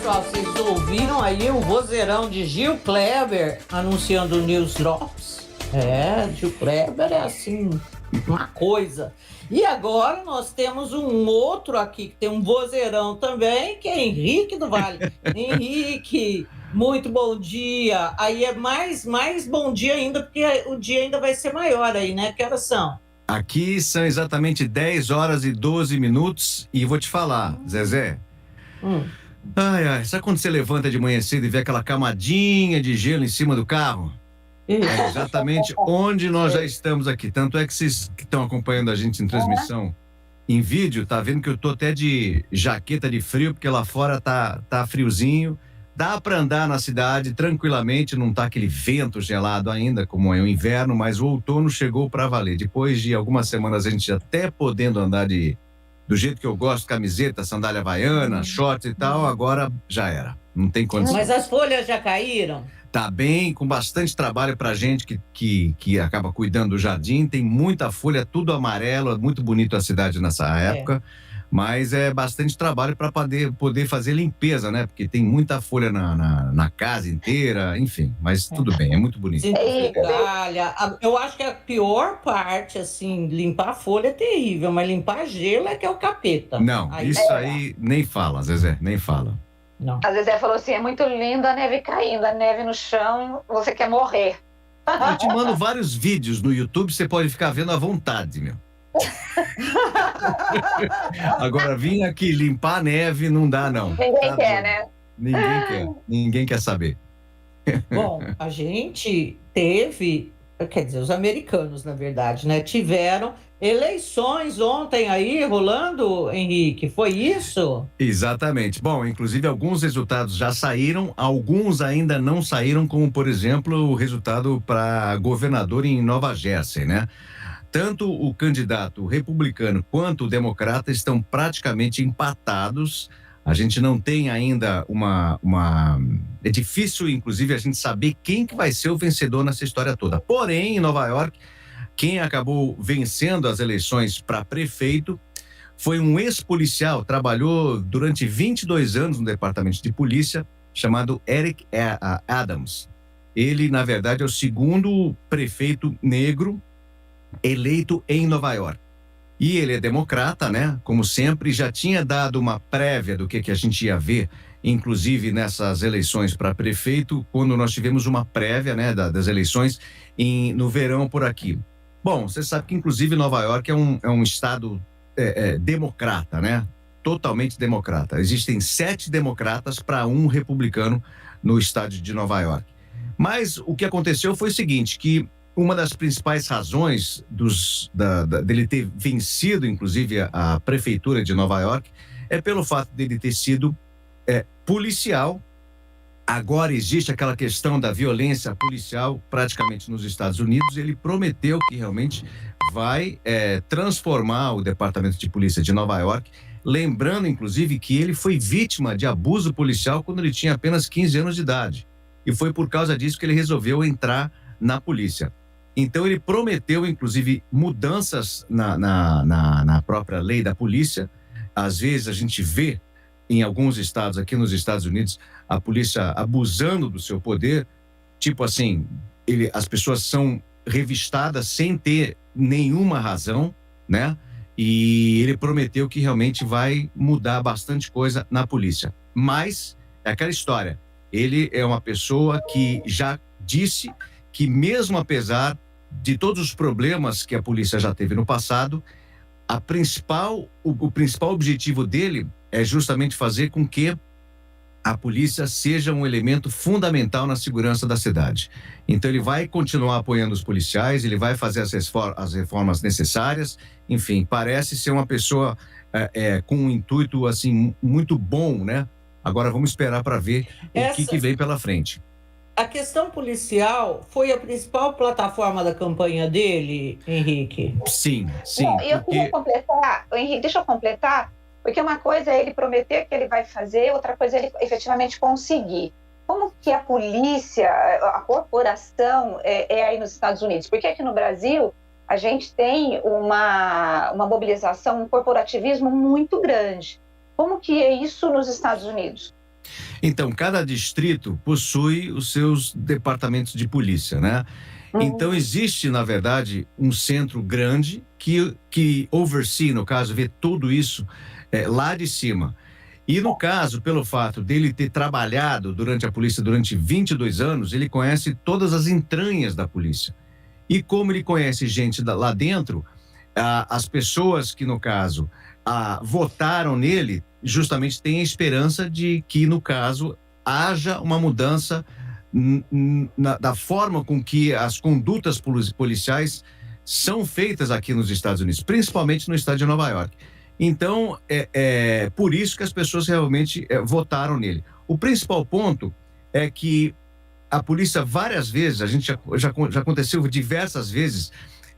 pessoal, vocês ouviram aí o vozeirão de Gil Kleber anunciando o News Drops? Gil Kleber é assim, uma coisa. E agora nós temos um outro aqui que tem um vozeirão também, que é Henrique do Vale. Henrique, muito bom dia. Aí é mais bom dia ainda, porque o dia ainda vai ser maior aí, né? Que horas são? Aqui são exatamente 10 horas e 12 minutos e vou te falar, Zezé. Ai, sabe quando você levanta de manhã cedo e vê aquela camadinha de gelo em cima do carro? É exatamente onde nós já estamos aqui. Tanto é que vocês que estão acompanhando a gente em transmissão, em vídeo, tá vendo que eu tô até de jaqueta de frio, porque lá fora tá friozinho. Dá para andar na cidade tranquilamente, não tá aquele vento gelado ainda, como é o inverno, mas o outono chegou para valer. Depois de algumas semanas a gente até podendo andar do jeito que eu gosto, camiseta, sandália havaiana, shorts e tal, agora já era. Não tem condição. Mas as folhas já caíram? Tá bem, com bastante trabalho pra gente que acaba cuidando do jardim. Tem muita folha, tudo amarelo, é muito bonito a cidade nessa época. Mas é bastante trabalho para poder fazer limpeza, né? Porque tem muita folha na casa inteira, enfim. Mas tudo bem, é muito bonito. Eu acho que a pior parte, assim, limpar a folha é terrível, mas limpar gelo é que é o capeta. Não, isso aí nem fala, Zezé, nem fala. Não. A Zezé falou assim, é muito lindo a neve caindo, a neve no chão, você quer morrer. Eu te mando vários vídeos no YouTube, você pode ficar vendo à vontade, meu. Agora, vim aqui limpar a neve, não dá, não. Ninguém quer, né? Ninguém quer saber. Bom, a gente teve, quer dizer, os americanos, na verdade, né? Tiveram eleições ontem aí rolando, Henrique, foi isso? Exatamente. Bom, inclusive alguns resultados já saíram, alguns ainda não saíram, como, por exemplo, o resultado para governador em Nova Jersey, né? Tanto o candidato republicano quanto o democrata estão praticamente empatados. A gente não tem ainda É difícil, inclusive, a gente saber quem que vai ser o vencedor nessa história toda. Porém, em Nova York, quem acabou vencendo as eleições para prefeito foi um ex-policial, trabalhou durante 22 anos no departamento de polícia, chamado Eric Adams. Ele, na verdade, é o segundo prefeito negro eleito em Nova York. E ele é democrata, né? Como sempre, já tinha dado uma prévia do que a gente ia ver, inclusive nessas eleições para prefeito, quando nós tivemos uma prévia, né, das eleições no verão por aqui. Bom, você sabe que, inclusive, Nova York é um estado democrata, né? Totalmente democrata. Existem 7 democratas para 1 republicano no estado de Nova York. Mas o que aconteceu foi o seguinte, que uma das principais razões dele ter vencido, inclusive, a prefeitura de Nova York, é pelo fato dele ter sido policial. Agora existe aquela questão da violência policial praticamente nos Estados Unidos. Ele prometeu que realmente vai transformar o Departamento de Polícia de Nova York, lembrando, inclusive, que ele foi vítima de abuso policial quando ele tinha apenas 15 anos de idade. E foi por causa disso que ele resolveu entrar na polícia. Então ele prometeu, inclusive, mudanças na própria lei da polícia. Às vezes a gente vê em alguns estados, aqui nos Estados Unidos, a polícia abusando do seu poder, tipo assim, as pessoas são revistadas sem ter nenhuma razão, né? E ele prometeu que realmente vai mudar bastante coisa na polícia. Mas é aquela história, ele é uma pessoa que já disse que, mesmo apesar de todos os problemas que a polícia já teve no passado, o principal objetivo dele é justamente fazer com que a polícia seja um elemento fundamental na segurança da cidade. Então ele vai continuar apoiando os policiais, ele vai fazer as reformas necessárias, enfim, parece ser uma pessoa com um intuito assim muito bom, né? Agora vamos esperar para ver o que vem pela frente. A questão policial foi a principal plataforma da campanha dele, Henrique? Sim. Eu queria completar, Henrique, deixa eu completar, porque uma coisa é ele prometer que ele vai fazer, outra coisa é ele efetivamente conseguir. Como que a polícia, a corporação é aí nos Estados Unidos? Porque aqui no Brasil a gente tem uma mobilização, um corporativismo muito grande. Como que é isso nos Estados Unidos? Então, cada distrito possui os seus departamentos de polícia, né? Então, existe, na verdade, um centro grande que oversee, no caso, vê tudo isso lá de cima. E, no caso, pelo fato dele ter trabalhado durante a polícia durante 22 anos, ele conhece todas as entranhas da polícia. E como ele conhece gente lá dentro, as pessoas que, no caso, votaram nele, justamente têm a esperança de que, no caso, haja uma mudança da forma com que as condutas policiais são feitas aqui nos Estados Unidos, principalmente no estado de Nova York. Então, é por isso que as pessoas realmente votaram nele. O principal ponto é que a polícia, várias vezes, a gente já aconteceu diversas vezes,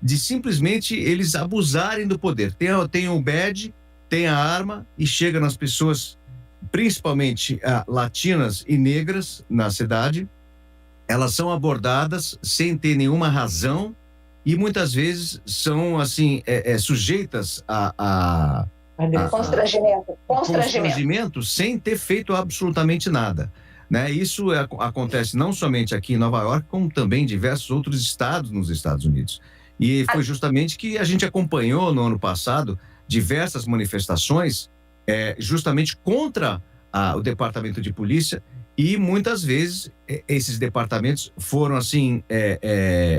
de simplesmente eles abusarem do poder. Tem o badge, tem a arma e chega nas pessoas, principalmente latinas e negras na cidade. Elas são abordadas sem ter nenhuma razão e muitas vezes são assim sujeitas a constrangimento sem ter feito absolutamente nada, né? Isso acontece não somente aqui em Nova York, como também em diversos outros estados nos Estados Unidos. E foi justamente que a gente acompanhou no ano passado diversas manifestações justamente contra o Departamento de Polícia. E muitas vezes esses departamentos foram assim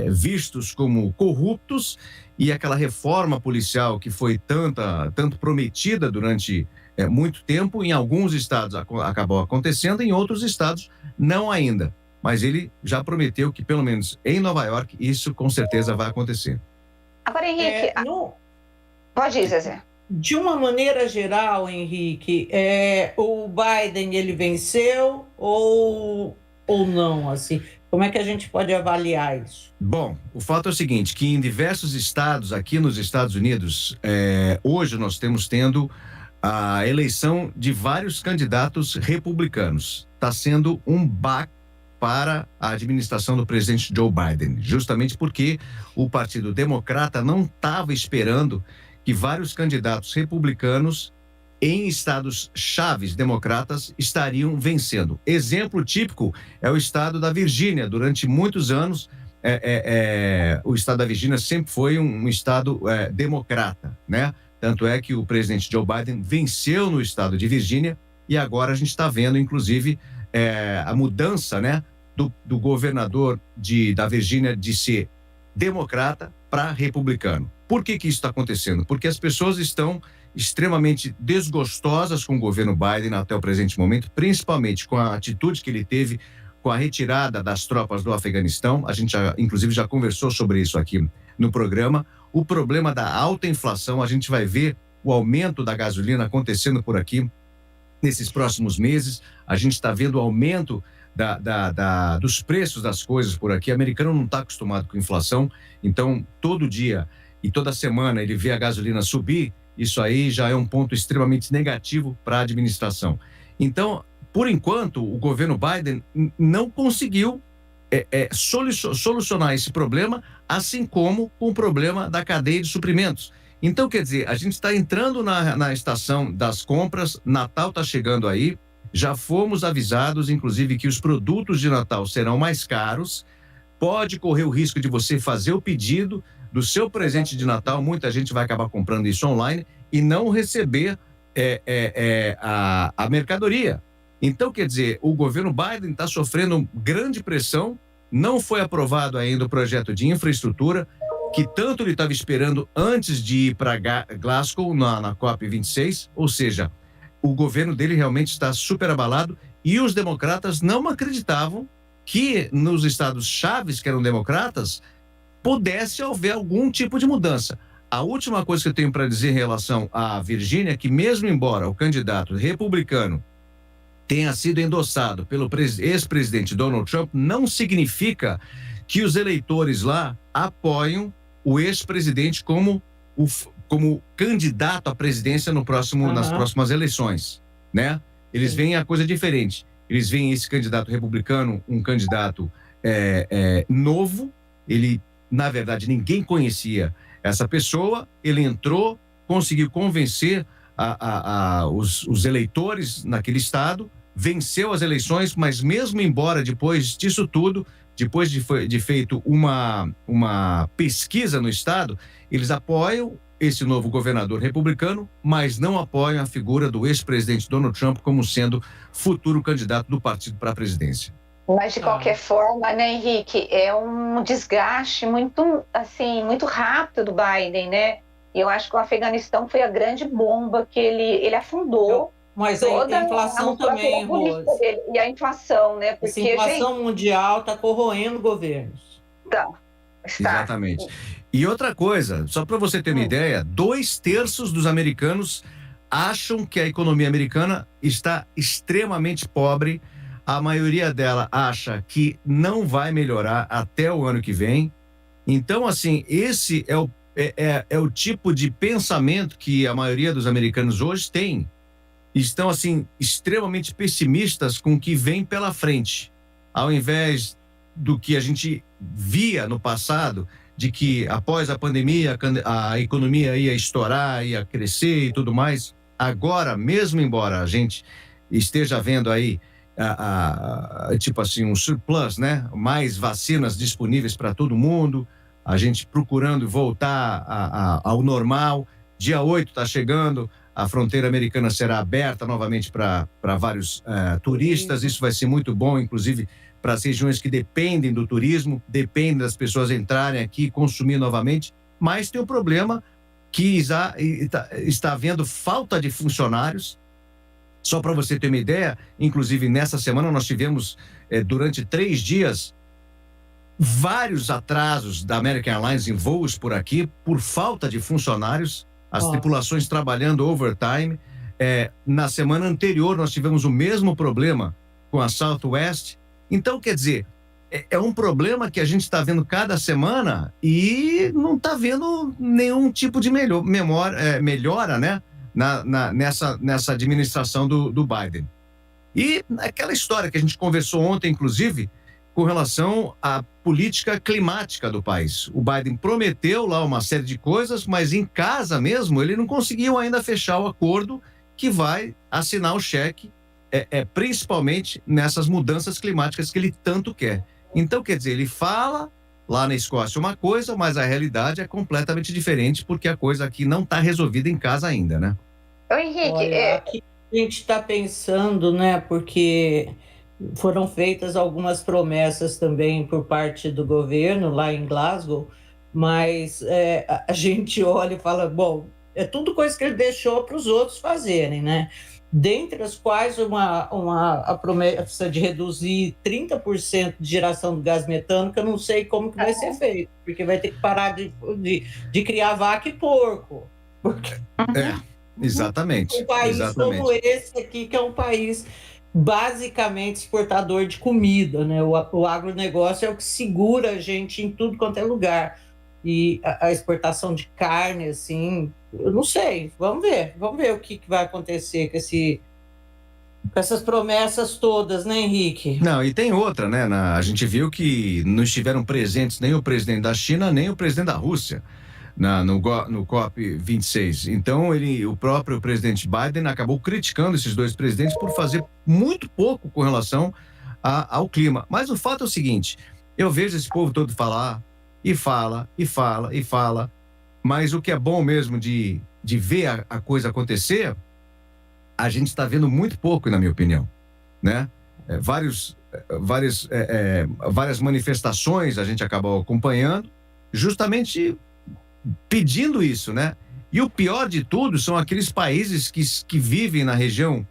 vistos como corruptos, e aquela reforma policial que foi tanto prometida durante muito tempo, em alguns estados acabou acontecendo, em outros estados não ainda. Mas ele já prometeu que, pelo menos em Nova York, isso com certeza vai acontecer. Agora, Henrique, pode ir, Zezé. De uma maneira geral, Henrique, o Biden ele venceu ou não? Assim, como é que a gente pode avaliar isso? Bom, o fato é o seguinte, que em diversos estados aqui nos Estados Unidos, hoje nós tendo a eleição de vários candidatos republicanos. Está sendo um baque para a administração do presidente Joe Biden, justamente porque o Partido Democrata não estava esperando que vários candidatos republicanos em estados chaves democratas estariam vencendo. Exemplo típico é o estado da Virgínia. Durante muitos anos, o estado da Virgínia sempre foi um estado democrata, né? Tanto é que o presidente Joe Biden venceu no estado de Virgínia e agora a gente está vendo, inclusive, a mudança, né, do governador da Virgínia de ser democrata para republicano. Por que isso está acontecendo? Porque as pessoas estão extremamente desgostosas com o governo Biden até o presente momento, principalmente com a atitude que ele teve com a retirada das tropas do Afeganistão. A gente, inclusive, já conversou sobre isso aqui no programa. O problema da alta inflação, a gente vai ver o aumento da gasolina acontecendo por aqui nesses próximos meses. A gente está vendo o aumento dos preços das coisas por aqui. O americano não está acostumado com inflação, então todo dia e toda semana ele vê a gasolina subir. Isso aí já é um ponto extremamente negativo para a administração. Então, por enquanto, o governo Biden não conseguiu solucionar esse problema, assim como com o problema da cadeia de suprimentos. Então, quer dizer, a gente está entrando na estação das compras, Natal está chegando aí, já fomos avisados, inclusive, que os produtos de Natal serão mais caros, pode correr o risco de você fazer o pedido do seu presente de Natal, muita gente vai acabar comprando isso online e não receber a mercadoria. Então, quer dizer, o governo Biden está sofrendo grande pressão, não foi aprovado ainda o projeto de infraestrutura, que tanto ele estava esperando antes de ir para Glasgow, na COP26, ou seja, o governo dele realmente está super abalado e os democratas não acreditavam que nos estados chaves, que eram democratas, pudesse haver algum tipo de mudança. A última coisa que eu tenho para dizer em relação à Virgínia é que, mesmo embora o candidato republicano tenha sido endossado pelo ex-presidente Donald Trump, não significa que os eleitores lá apoiam o ex-presidente como candidato à presidência nas próximas eleições, né? Eles veem a coisa diferente. Eles veem esse candidato republicano um candidato novo. Ele, na verdade, ninguém conhecia essa pessoa. Ele entrou, conseguiu convencer os eleitores naquele estado, venceu as eleições, mas mesmo embora depois disso tudo, depois de feito uma pesquisa no estado, eles apoiam esse novo governador republicano, mas não apoiam a figura do ex-presidente Donald Trump como sendo futuro candidato do partido para a presidência. Mas, de qualquer forma, né, Henrique, é um desgaste muito, assim, muito rápido do Biden, né? E eu acho que o Afeganistão foi a grande bomba que ele afundou. Mas a inflação também, Rose. E a inflação, né? Porque, a inflação mundial está corroendo governos. Está. Exatamente. E outra coisa, só para você ter uma ideia, 2/3 dos americanos acham que a economia americana está extremamente pobre. A maioria dela acha que não vai melhorar até o ano que vem. Então, assim, esse é o tipo de pensamento que a maioria dos americanos hoje tem. Estão, assim, extremamente pessimistas com o que vem pela frente. Ao invés do que a gente via no passado, de que após a pandemia a economia ia estourar, ia crescer e tudo mais. Agora, mesmo embora a gente esteja vendo aí tipo assim, um surplus, né? Mais vacinas disponíveis para todo mundo, a gente procurando voltar ao normal. Dia 8 está chegando, a fronteira americana será aberta novamente para vários turistas. Isso vai ser muito bom, inclusive para as regiões que dependem do turismo, dependem das pessoas entrarem aqui e consumir novamente. Mas tem um problema que está havendo falta de funcionários. Só para você ter uma ideia, inclusive nessa semana nós tivemos, durante 3 dias, vários atrasos da American Airlines em voos por aqui, por falta de funcionários, as tripulações trabalhando overtime. Na semana anterior nós tivemos o mesmo problema com a Southwest. Então, quer dizer, é um problema que a gente está vendo cada semana e não está vendo nenhum tipo de melhora, né? Nessa administração do Biden. E aquela história que a gente conversou ontem, inclusive, com relação à política climática do país. O Biden prometeu lá uma série de coisas, mas em casa mesmo ele não conseguiu ainda fechar o acordo que vai assinar o cheque, principalmente nessas mudanças climáticas que ele tanto quer. Então, quer dizer, ele fala lá na Escócia uma coisa, mas a realidade é completamente diferente, porque a coisa aqui não está resolvida em casa ainda, né? Ô, Henrique, Olha, aqui a gente está pensando, né, porque foram feitas algumas promessas também por parte do governo lá em Glasgow, mas a gente olha e fala, bom, é tudo coisa que ele deixou para os outros fazerem, né? Dentre as quais a promessa de reduzir 30% de geração do gás metano, que eu não sei como que vai ser feito, porque vai ter que parar de criar vaca e porco. Porque... Exatamente. Um país como esse aqui, que é um país basicamente exportador de comida, né? O agronegócio é o que segura a gente em tudo quanto é lugar. E a exportação de carne, assim, eu não sei, vamos ver o que vai acontecer com essas promessas todas, né, Henrique? Não, e tem outra, né? A gente viu que não estiveram presentes nem o presidente da China, nem o presidente da Rússia no COP26. Então, o próprio presidente Biden acabou criticando esses dois presidentes por fazer muito pouco com relação ao clima. Mas o fato é o seguinte, eu vejo esse povo todo falar, e fala, mas o que é bom mesmo de ver a coisa acontecer, a gente está vendo muito pouco, na minha opinião, né? Várias manifestações a gente acabou acompanhando, justamente pedindo isso, né? E o pior de tudo são aqueles países que vivem na região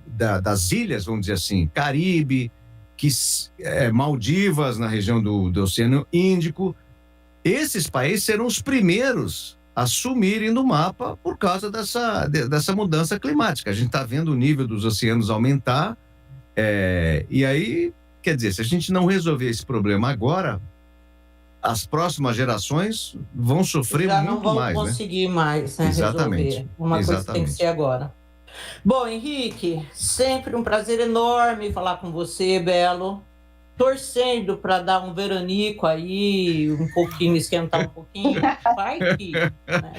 das ilhas, vamos dizer assim, Caribe, Maldivas, na região do Oceano Índico. Esses países serão os primeiros a sumirem do mapa por causa dessa mudança climática. A gente está vendo o nível dos oceanos aumentar, e aí, quer dizer, se a gente não resolver esse problema agora, as próximas gerações vão sofrer muito mais, não vão conseguir mais, né, Exatamente. resolver. Uma coisa que tem que ser agora. Bom, Henrique, sempre um prazer enorme falar com você, Belo. torcendo para dar um veranico aí, um pouquinho, esquentar um pouquinho. Vai que, né?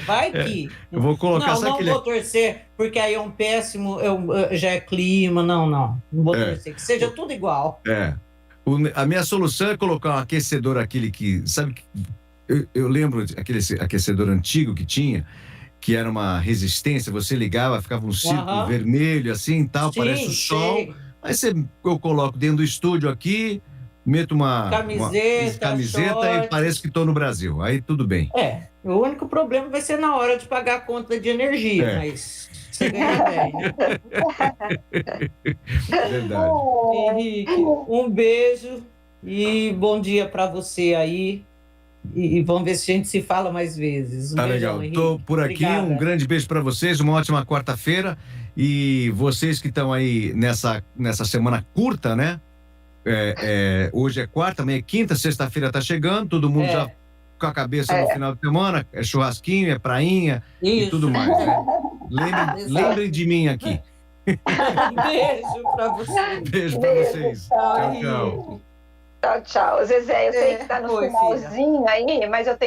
Vai que. Eu vou colocar Não vou torcer, porque aí é um péssimo, já é clima, não vou torcer, que seja tudo igual. A minha solução é colocar um aquecedor, aquele que, sabe, eu lembro aquele aquecedor antigo que tinha, que era uma resistência, você ligava, ficava um círculo vermelho assim e tal, parece o sol. Sei. Aí eu coloco dentro do estúdio aqui, meto uma camiseta e parece que estou no Brasil. Aí tudo bem. O único problema vai ser na hora de pagar a conta de energia, mas você ganha bem, né? Verdade. Henrique, um beijo e bom dia para você aí. E vamos ver se a gente se fala mais vezes. Tá legal. Estou por aqui. Obrigada. Um grande beijo para vocês. Uma ótima quarta-feira. E vocês que estão aí nessa semana curta, né? Hoje é quarta, amanhã é quinta, sexta-feira tá chegando. Todo mundo já com a cabeça no final de semana. É churrasquinho, é prainha e tudo mais, né? Lembrem de mim aqui. Beijo para vocês. Beijo para vocês. Tchau, tchau. Tchau, tchau. Zezé, eu sei que tá no finalzinho aí, mas eu tenho